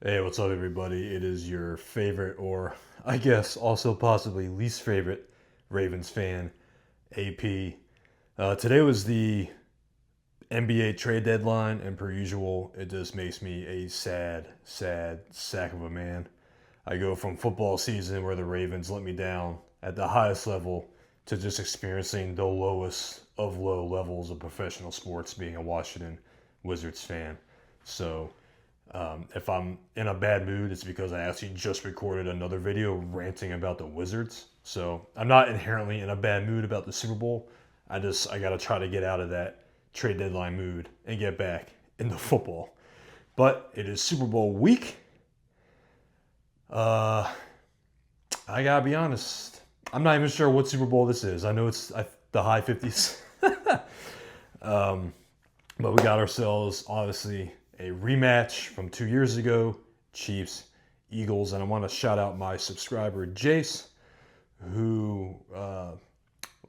Hey, what's up, everybody? It is your favorite, or I guess also possibly least favorite, Ravens fan, AP. Today was the NBA trade deadline, and per usual, it just makes me a sad, sad sack of a man. I go from football season where the Ravens let me down at the highest level to just experiencing the lowest of low levels of professional sports being a Washington Wizards fan. So, if I'm in a bad mood, it's because I actually just recorded another video ranting about the Wizards. So I'm not inherently in a bad mood about the Super Bowl. I gotta try to get out of that trade deadline mood and get back into football. But it is Super Bowl week. Uh, I gotta be honest. I'm not even sure what Super Bowl this is. I know it's the high 50s. um, but we got ourselves, obviously, a rematch from 2 years ago, Chiefs, Eagles. And I want to shout out my subscriber, Jace, who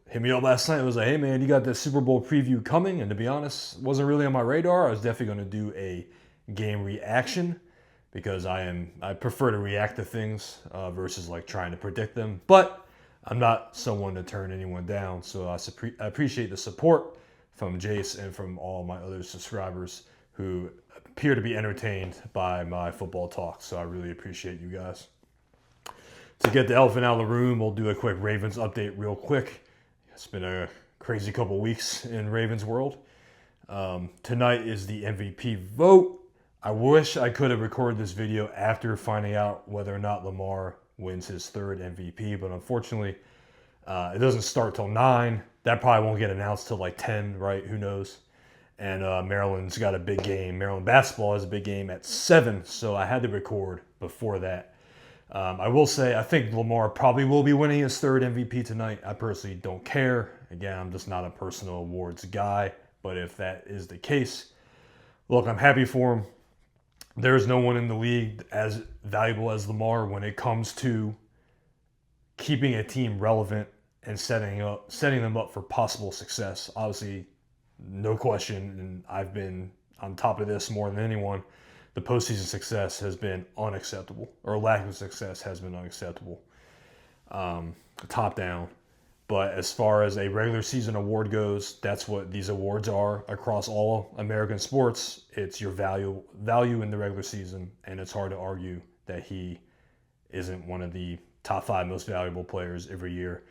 hit me up last night. It was like, hey, man, you got this Super Bowl preview coming. And to be honest, it wasn't really on my radar. I was definitely going to do a game reaction because I prefer to react to things versus like trying to predict them. But I'm not someone to turn anyone down. So I appreciate the support from Jace and from all my other subscribers who appear to be entertained by my football talk. So I really appreciate you guys. To get the elephant out of the room, we'll do a quick Ravens update real quick. It's been a crazy couple weeks in Ravens world. Tonight is the MVP vote. I wish I could have recorded this video after finding out whether or not Lamar wins his third MVP, but unfortunately, it doesn't start till 9. That probably won't get announced till like 10, right? Who knows? And Maryland's got a big game. Maryland basketball has a big game at 7, so I had to record before that. I will say I think Lamar probably will be winning his third MVP tonight. I personally don't care. Again, I'm just not a personal awards guy, but if that is the case, look, I'm happy for him. There's no one in the league as valuable as Lamar when it comes to keeping a team relevant and setting them up for possible success. Obviously, no question, and I've been on top of this more than anyone. The postseason success has been unacceptable, or lack of success has been unacceptable, top down. But as far as a regular season award goes, that's what these awards are across all American sports. It's your value in the regular season, and it's hard to argue that he isn't one of the top 5 most valuable players every year.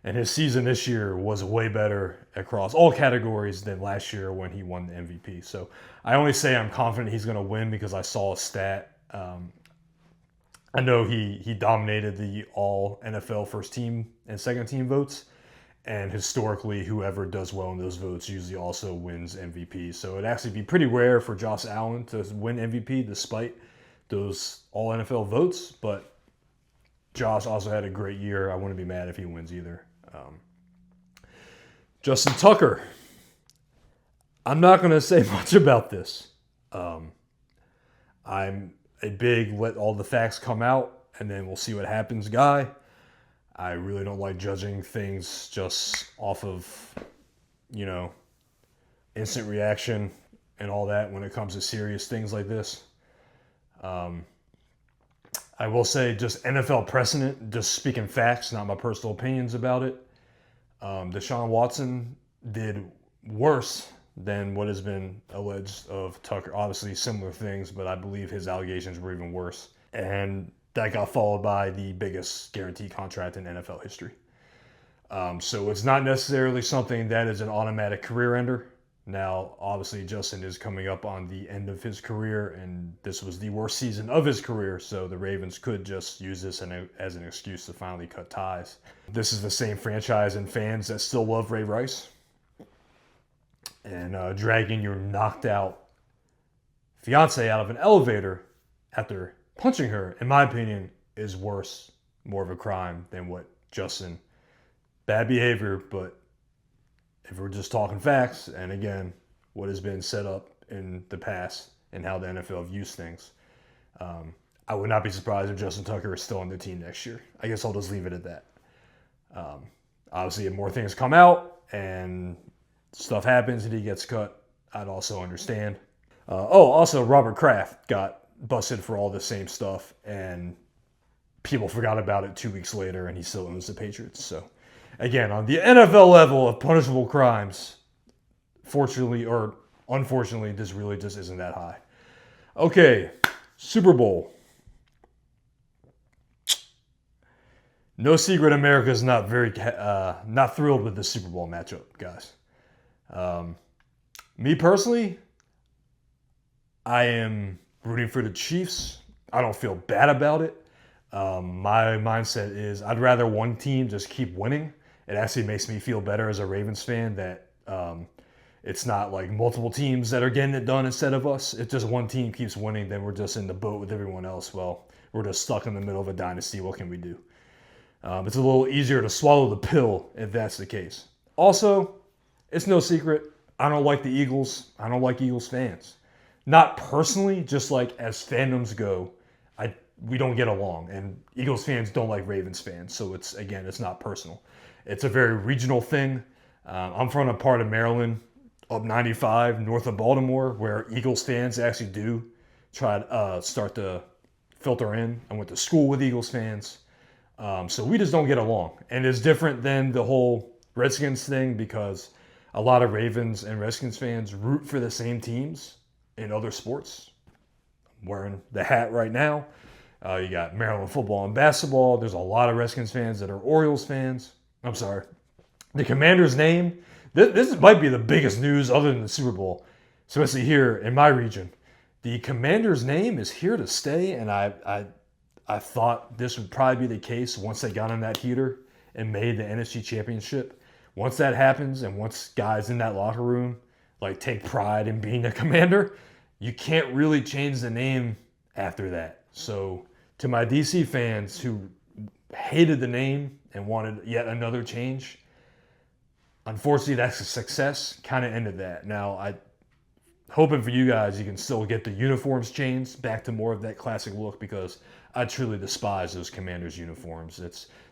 And his season this year was way better across all categories than last year when he won the MVP. So I only say I'm confident he's going to win because I saw a stat. I know he dominated the all NFL first team and second team votes. And historically, whoever does well in those votes usually also wins MVP. So it'd actually be pretty rare for Josh Allen to win MVP despite those all NFL votes. But Josh also had a great year. I wouldn't be mad if he wins either. Justin Tucker. I'm not going to say much about this. I'm a big let all the facts come out and then we'll see what happens guy. I really don't like judging things just off of, instant reaction and all that when it comes to serious things like this. I will say just NFL precedent, just speaking facts, not my personal opinions about it. Deshaun Watson did worse than what has been alleged of Tucker. Obviously similar things, but I believe his allegations were even worse. And that got followed by the biggest guaranteed contract in NFL history. So it's not necessarily something that is an automatic career ender. Now, obviously, Justin is coming up on the end of his career, and this was the worst season of his career, so the Ravens could just use this as an excuse to finally cut ties. This is the same franchise and fans that still love Ray Rice. And dragging your knocked-out fiance out of an elevator after punching her, in my opinion, is worse, more of a crime than what Justin. Bad behavior, but if we're just talking facts, and again, what has been set up in the past and how the NFL views things, I would not be surprised if Justin Tucker is still on the team next year. I guess I'll just leave it at that. Obviously, if more things come out and stuff happens and he gets cut, I'd also understand. Also, Robert Kraft got busted for all the same stuff, and people forgot about it 2 weeks later, and he still owns the Patriots. So, again, on the NFL level of punishable crimes, fortunately or unfortunately, this really just isn't that high. Okay, Super Bowl. No secret, America's not thrilled with the Super Bowl matchup, guys. Me personally, I am rooting for the Chiefs. I don't feel bad about it. My mindset is I'd rather one team just keep winning. It actually makes me feel better as a Ravens fan that it's not like multiple teams that are getting it done instead of us. If just one team keeps winning, then we're just in the boat with everyone else. Well, we're just stuck in the middle of a dynasty. What can we do? It's a little easier to swallow the pill if that's the case. Also, it's no secret, I don't like the Eagles. I don't like Eagles fans. Not personally, just like as fandoms go, we don't get along. And Eagles fans don't like Ravens fans. So it's not personal. It's a very regional thing. I'm from a part of Maryland, up 95, north of Baltimore, where Eagles fans actually do try to start to filter in. I went to school with Eagles fans. So we just don't get along. And it's different than the whole Redskins thing because a lot of Ravens and Redskins fans root for the same teams in other sports. I'm wearing the hat right now. You got Maryland football and basketball. There's a lot of Redskins fans that are Orioles fans. I'm sorry. The Commander's name, this might be the biggest news other than the Super Bowl, especially here in my region. The Commander's name is here to stay, and I thought this would probably be the case once they got on that heater and made the NFC Championship. Once that happens and once guys in that locker room like take pride in being a Commander, you can't really change the name after that. So to my DC fans who hated the name and wanted yet another change, unfortunately that's a success. Kind of ended that. Now I hoping for you guys you can still get the uniforms changed back to more of that classic look because I truly despise those Commanders uniforms.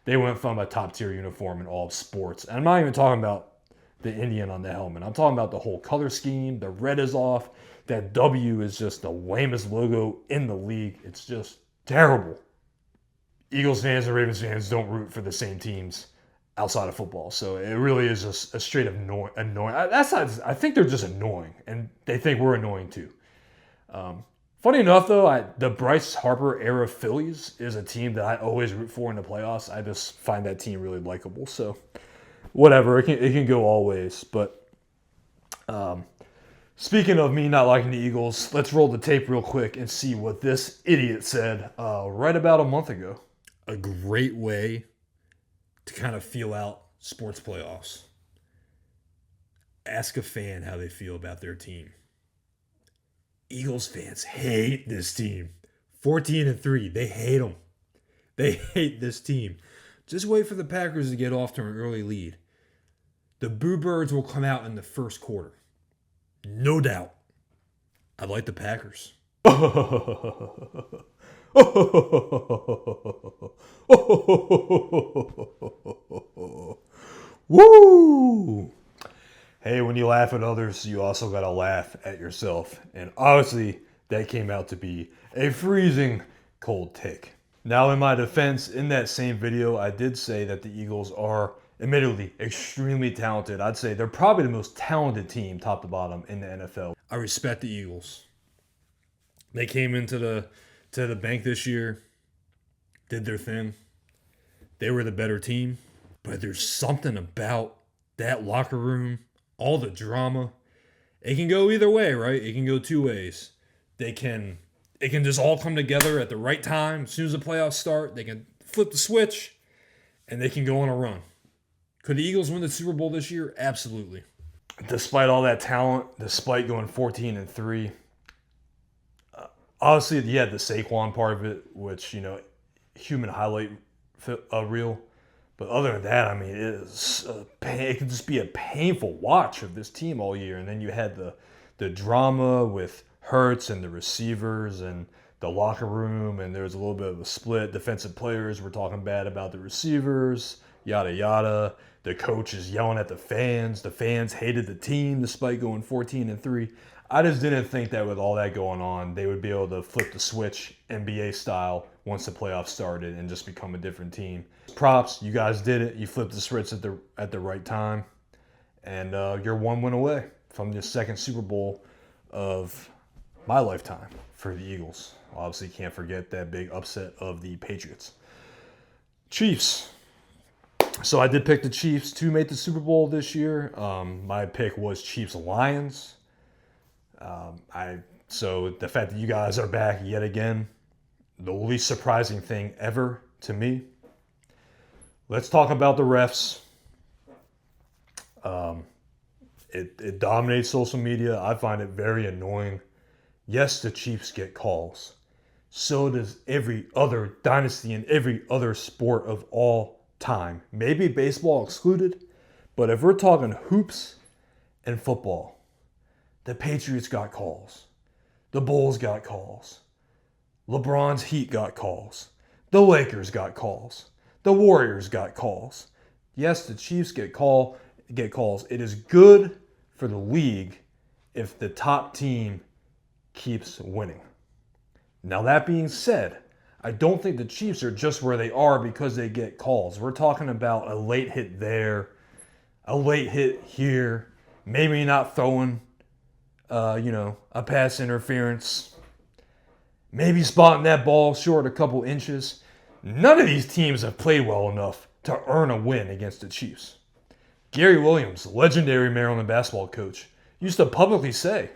They went from a top tier uniform in all of sports. And I'm not even talking about the Indian on the helmet. I'm talking about the whole color scheme. The red is off. That W is just the lamest logo in the league. It's just terrible. Eagles fans and Ravens fans don't root for the same teams outside of football. So it really is just a straight up annoying. I think they're just annoying. And they think we're annoying too. Funny enough, though, the Bryce Harper era Phillies is a team that I always root for in the playoffs. I just find that team really likable. So, whatever, it can go all ways. But speaking of me not liking the Eagles, let's roll the tape real quick and see what this idiot said right about a month ago. A great way to kind of feel out sports playoffs. Ask a fan how they feel about their team. Eagles fans hate this team. 14-3. They hate them. They hate this team. Just wait for the Packers to get off to an early lead. The Boo Birds will come out in the first quarter. No doubt. I like the Packers. Woo! Hey, when you laugh at others, you also got to laugh at yourself. And obviously, that came out to be a freezing cold take. Now, in my defense, in that same video, I did say that the Eagles are admittedly extremely talented. I'd say they're probably the most talented team, top to bottom, in the NFL. I respect the Eagles. They came into the bank this year, did their thing. They were the better team. But there's something about that locker room, all the drama. It can go either way, right? It can go two ways. It can just all come together at the right time. As soon as the playoffs start, they can flip the switch and they can go on a run. Could the Eagles win the Super Bowl this year? Absolutely. Despite all that talent, despite going 14-3, obviously you had the Saquon part of it, which, human highlight reel. But other than that, I mean, it can just be a painful watch of this team all year. And then you had the drama with Hurts and the receivers and the locker room, and there was a little bit of a split. Defensive players were talking bad about the receivers, yada, yada. The coach is yelling at the fans. The fans hated the team despite going 14-3. I just didn't think that with all that going on, they would be able to flip the switch NBA style once the playoffs started and just become a different team. Props, you guys did it. You flipped the switch at the right time, and you're 1 win away from the second Super Bowl of my lifetime for the Eagles. Obviously, can't forget that big upset of the Patriots. Chiefs. So I did pick the Chiefs to make the Super Bowl this year. My pick was Chiefs-Lions. So the fact that you guys are back yet again, the least surprising thing ever to me. Let's talk about the refs. It dominates social media. I find it very annoying. Yes, the Chiefs get calls. So does every other dynasty and every other sport of all time. Maybe baseball excluded, but if we're talking hoops and football, the Patriots got calls. The Bulls got calls. LeBron's Heat got calls. The Lakers got calls. The Warriors got calls. Yes, the Chiefs get calls. It is good for the league if the top team keeps winning. Now, that being said, I don't think the Chiefs are just where they are because they get calls. We're talking about a late hit there, a late hit here, maybe not throwing, a pass interference, maybe spotting that ball short a couple inches. None of these teams have played well enough to earn a win against the Chiefs. Gary Williams, legendary Maryland basketball coach, used to publicly say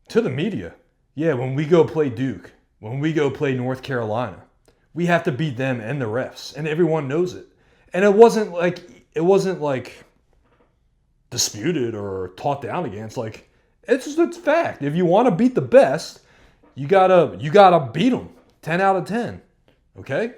to the media, yeah, when we go play Duke, when we go play North Carolina, we have to beat them and the refs, and everyone knows it. And it wasn't like disputed or talked down against. Like, it's fact. If you want to beat the best, you gotta beat them 10 out of 10. Okay?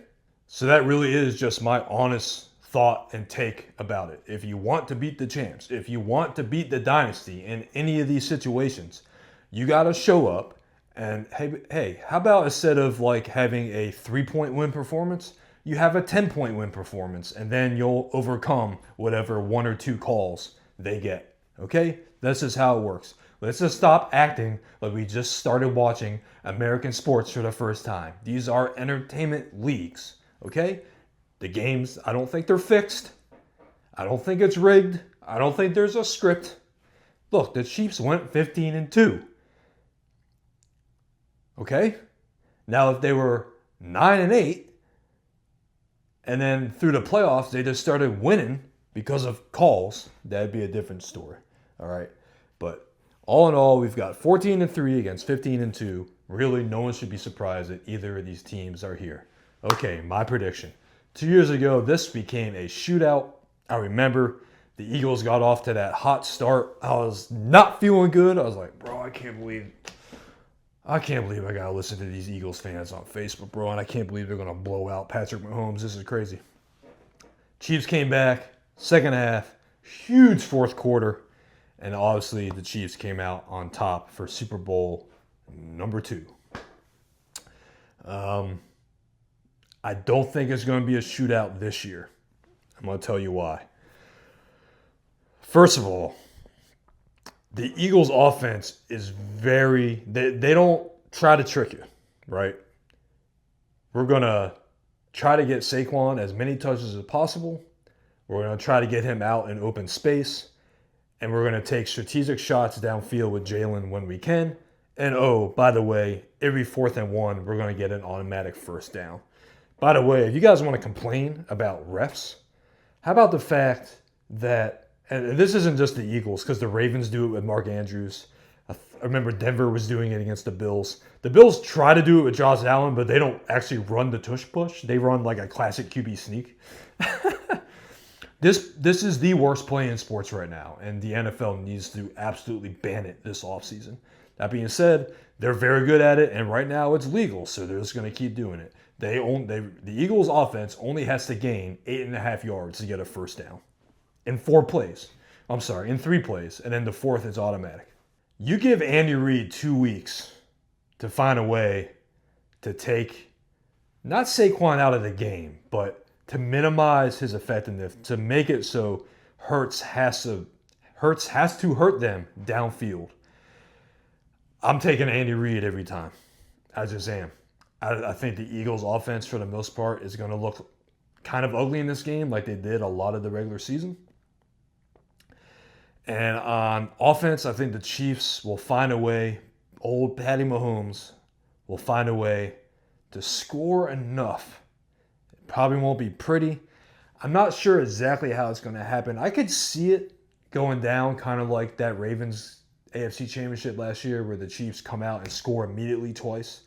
So that really is just my honest thought and take about it. If you want to beat the champs, if you want to beat the dynasty in any of these situations, you gotta show up. And hey, how about instead of like having a 3-point win performance, you have a 10-point win performance, and then you'll overcome whatever 1 or 2 calls they get. Okay? This is how it works. Let's just stop acting like we just started watching American sports for the first time. These are entertainment leagues. Okay? The games, I don't think they're fixed. I don't think it's rigged. I don't think there's a script. Look, the Chiefs went 15-2. Okay? Now, if they were 9-8, and then through the playoffs, they just started winning because of calls, that'd be a different story. All right? But all in all, we've got 14-3 against 15-2. Really, no one should be surprised that either of these teams are here. Okay, my prediction. 2 years ago, this became a shootout. I remember the Eagles got off to that hot start. I was not feeling good. I was like, bro, I can't believe I gotta listen to these Eagles fans on Facebook, bro, and I can't believe they're gonna blow out Patrick Mahomes. This is crazy. Chiefs came back, second half, huge fourth quarter, and obviously the Chiefs came out on top for Super Bowl number 2. I don't think it's going to be a shootout this year. I'm going to tell you why. First of all, the Eagles' offense is they don't try to trick you, right? We're going to try to get Saquon as many touches as possible. We're going to try to get him out in open space. And we're going to take strategic shots downfield with Jalen when we can. And oh, by the way, every 4th and 1, we're going to get an automatic first down. By the way, if you guys want to complain about refs, how about the fact that, and this isn't just the Eagles, because the Ravens do it with Mark Andrews. I remember Denver was doing it against the Bills. The Bills try to do it with Josh Allen, but they don't actually run the tush push. They run like a classic QB sneak. This is the worst play in sports right now, and the NFL needs to absolutely ban it this offseason. That being said, they're very good at it, and right now it's legal, so they're just going to keep doing it. The Eagles' offense only has to gain 8.5 yards to get a first down in 3 plays, and then the 4th is automatic. You give Andy Reid 2 weeks to find a way to take, not Saquon out of the game, but to minimize his effectiveness, to make it so Hurts has to hurt them downfield. I'm taking Andy Reid every time. I just am. I think the Eagles' offense, for the most part, is going to look kind of ugly in this game, like they did a lot of the regular season. And on offense, I think the Chiefs will find a way. Old Patty Mahomes will find a way to score enough. It probably won't be pretty. I'm not sure exactly how it's going to happen. I could see it going down kind of like that Ravens AFC Championship last year where the Chiefs come out and score immediately twice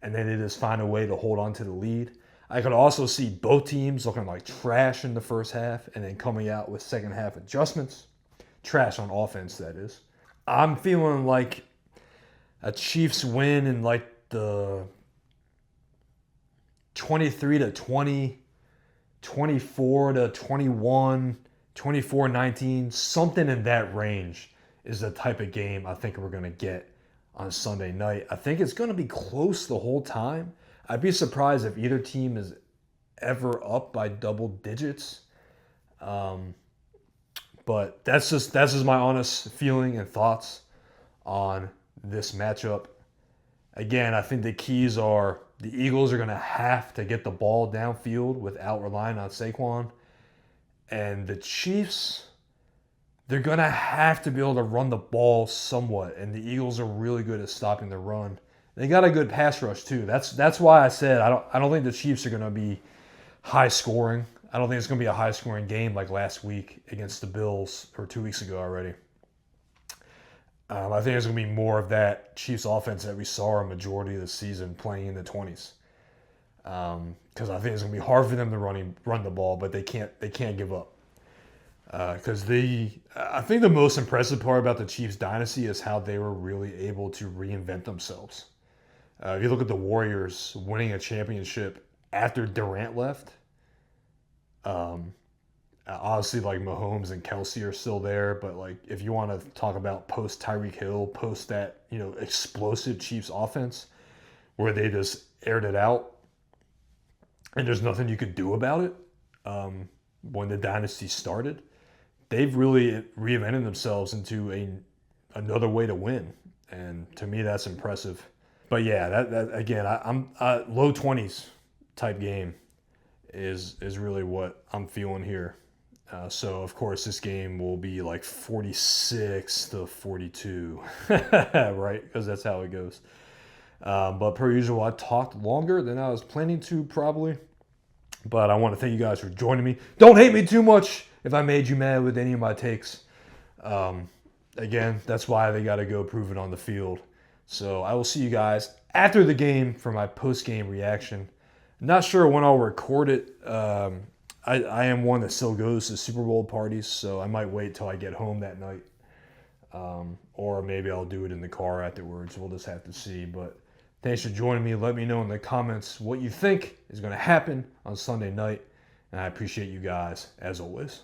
and then they just find a way to hold on to the lead. I could also see both teams looking like trash in the first half and then coming out with second half adjustments. Trash on offense, that is. I'm feeling like a Chiefs win in like the 23-20, 24-21, 24-19, something in that range is the type of game I think we're going to get on Sunday night. I think it's going to be close the whole time. I'd be surprised if either team is ever up by double digits. But that's just my honest feeling and thoughts on this matchup. Again, I think the keys are the Eagles are going to have to get the ball downfield without relying on Saquon. And the Chiefs, they're going to have to be able to run the ball somewhat. And the Eagles are really good at stopping the run. They got a good pass rush too. That's why I said I don't think the Chiefs are going to be high scoring. I don't think it's going to be a high scoring game like last week against the Bills or 2 weeks ago already. I think it's going to be more of that Chiefs offense that we saw a majority of the season playing in the 20s. Because I think it's going to be hard for them to run the ball, but they can't give up. Because I think the most impressive part about the Chiefs dynasty is how they were really able to reinvent themselves. If you look at the Warriors winning a championship after Durant left, obviously like Mahomes and Kelsey are still there, but like if you want to talk about post Tyreek Hill, post that explosive Chiefs offense where they just aired it out and there's nothing you could do about it when the dynasty started, they've really reinvented themselves into another way to win, and to me that's impressive. But yeah, that again, I'm low 20s type game is really what I'm feeling here. So of course this game will be like 46-42, right? Because that's how it goes. But per usual, I talked longer than I was planning to probably. But I want to thank you guys for joining me. Don't hate me too much if I made you mad with any of my takes. Again, that's why they got to go prove it on the field. So I will see you guys after the game for my post-game reaction. Not sure when I'll record it. I am one that still goes to Super Bowl parties, so I might wait till I get home that night. Or maybe I'll do it in the car afterwards. We'll just have to see. But thanks for joining me. Let me know in the comments what you think is going to happen on Sunday night. And I appreciate you guys, as always.